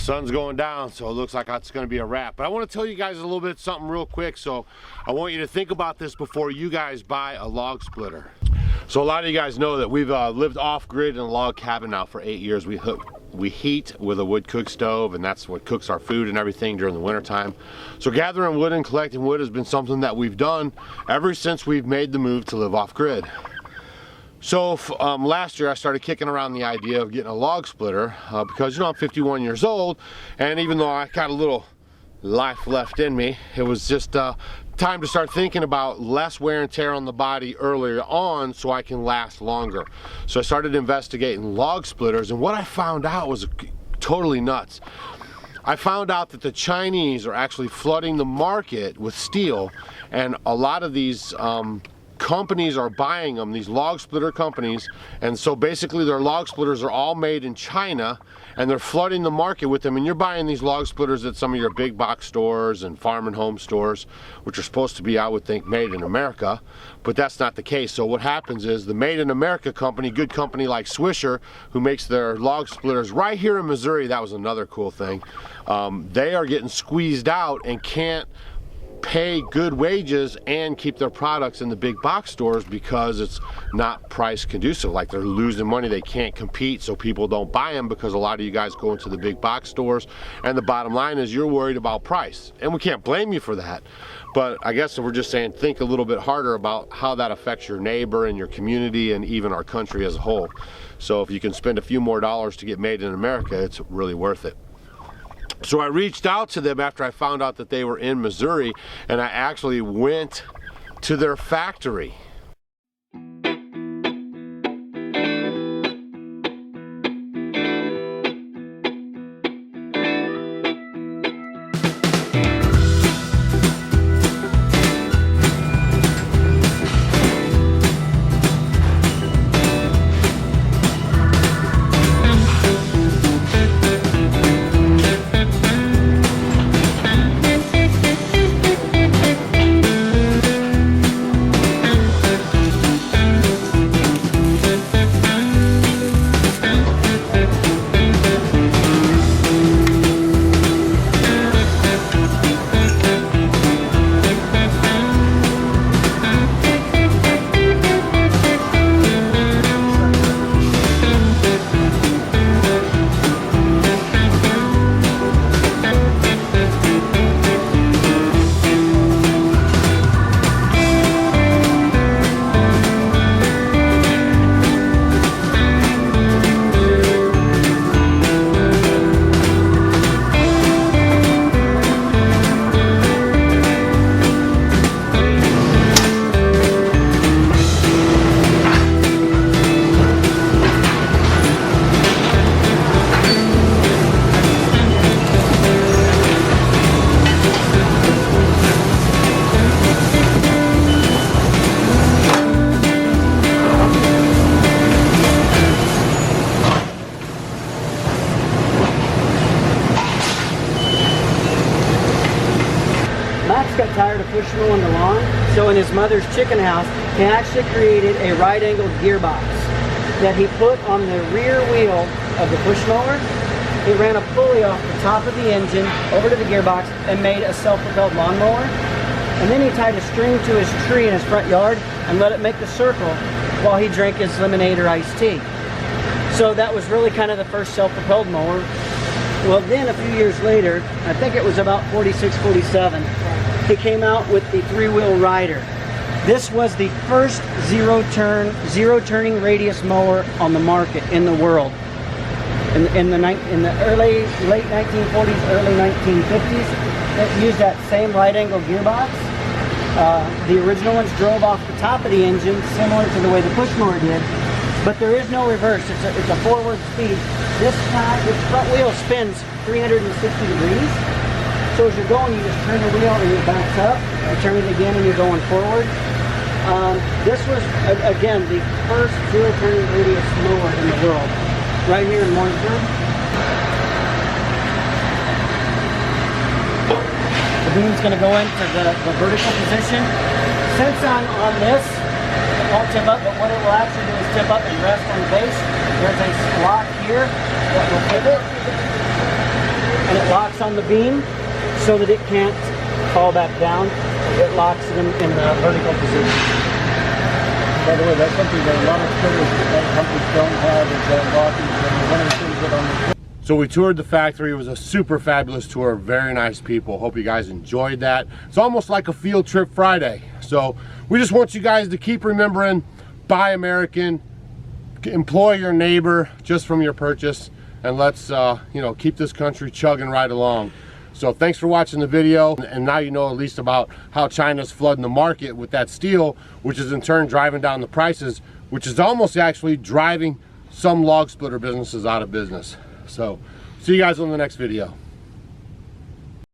Sun's going down, so it looks like it's going to be a wrap. But I want to tell you guys a little bit something real quick. So I want you to think about this before you guys buy a log splitter. So a lot of you guys know that we've lived off-grid in a log cabin now for 8 years. We heat with a wood cook stove, and that's what cooks our food and everything during the winter time. So gathering wood and collecting wood has been something that we've done ever since we've made the move to live off-grid. So last year I started kicking around the idea of getting a log splitter because, you know, I'm 51 years old, and even though I got a little life left in me, it was just time to start thinking about less wear and tear on the body earlier on so I can last longer. So I started investigating log splitters, and what I found out was totally nuts. I found out that the Chinese are actually flooding the market with steel, and a lot of these companies are buying them, these log splitter companies, and so basically their log splitters are all made in China, and they're flooding the market with them, and you're buying these log splitters at some of your big box stores and farm and home stores, which are supposed to be, I would think, made in America, but that's not the case. So what happens is the Made in America company, good company like Swisher, who makes their log splitters right here in Missouri, that was another cool thing, they are getting squeezed out and can't pay good wages and keep their products in the big box stores because it's not price conducive. Like, they're losing money, they can't compete, so people don't buy them because a lot of you guys go into the big box stores, and the bottom line is you're worried about price, and we can't blame you for that. But I guess we're just saying, think a little bit harder about how that affects your neighbor and your community and even our country as a whole. So if you can spend a few more dollars to get made in America, it's really worth it. So I reached out to them after I found out that they were in Missouri, and I actually went to their factory. Got tired of push mowing the lawn, so in his mother's chicken house, he actually created a right-angled gearbox that he put on the rear wheel of the push mower. He ran a pulley off the top of the engine over to the gearbox and made a self-propelled lawnmower. And then he tied a string to his tree in his front yard and let it make the circle while he drank his lemonade or iced tea. So that was really kind of the first self-propelled mower. Well, then a few years later, I think it was about 46, 47, he came out with the three-wheel rider. This was the first zero turning radius mower on the market in the world. In the late 1940s, early 1950s, it used that same right-angle gearbox. The original ones drove off the top of the engine, similar to the way the push mower did, but there is no reverse. It's a forward speed. This front wheel spins 360 degrees. So as you're going, you just turn the wheel and it backs up. You turn it again and you're going forward. This was, again, the first zero turning radius mower in the world, right here in Warrensburg. The beam's going to go into the vertical position. Since I'm on this, it won't tip up, but what it will actually do is tip up and rest on the base. There's a slot here that will pivot. and it locks on the beam so that it can't fall back down. It locks it in a vertical position. By the way, that's something that a lot of splitters and companies don't have, is that locking. And one of the things that on the So we toured the factory. It was a super fabulous tour. Very nice people. Hope you guys enjoyed that. It's almost like a field trip Friday. So we just want you guys to keep remembering, buy American, employ your neighbor just from your purchase, and let's you know, keep this country chugging right along. So thanks for watching the video, and now you know at least about how China's flooding the market with that steel, which is in turn driving down the prices, which is almost actually driving some log splitter businesses out of business. So see you guys on the next video.